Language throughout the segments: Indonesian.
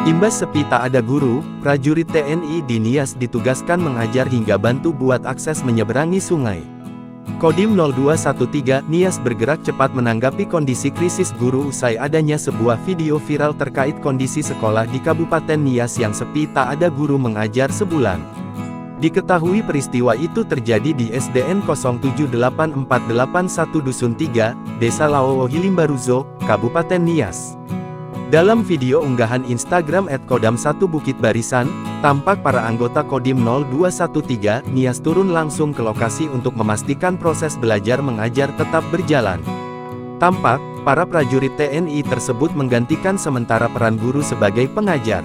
Imbas sepi tak ada guru, prajurit TNI di Nias ditugaskan mengajar hingga bantu buat akses menyeberangi sungai. Kodim 0213 Nias bergerak cepat menanggapi kondisi krisis guru usai adanya sebuah video viral terkait kondisi sekolah di Kabupaten Nias yang sepi tak ada guru mengajar sebulan. Diketahui peristiwa itu terjadi di SDN 078481 Dusun 3, Desa Lawowo Hilimbaruzo, Kabupaten Nias. Dalam video unggahan Instagram @kodam1 Bukit Barisan, tampak para anggota Kodim 0213 Nias turun langsung ke lokasi untuk memastikan proses belajar mengajar tetap berjalan. Tampak, para prajurit TNI tersebut menggantikan sementara peran guru sebagai pengajar.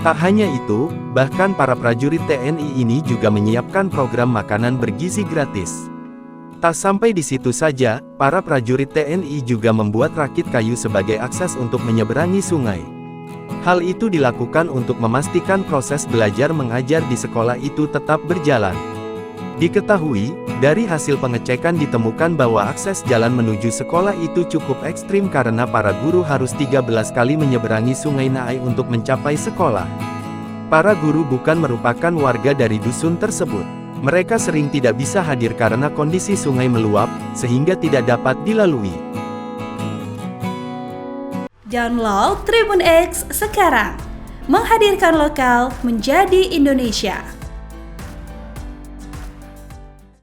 Tak hanya itu, bahkan para prajurit TNI ini juga menyiapkan program makanan bergizi gratis. Tak sampai di situ saja, para prajurit TNI juga membuat rakit kayu sebagai akses untuk menyeberangi sungai. Hal itu dilakukan untuk memastikan proses belajar mengajar di sekolah itu tetap berjalan. Diketahui, dari hasil pengecekan ditemukan bahwa akses jalan menuju sekolah itu cukup ekstrim karena para guru harus 13 kali menyeberangi Sungai Naai untuk mencapai sekolah. Para guru bukan merupakan warga dari dusun tersebut. Mereka sering tidak bisa hadir karena kondisi sungai meluap, sehingga tidak dapat dilalui. Download Tribun X sekarang, menghadirkan lokal menjadi Indonesia.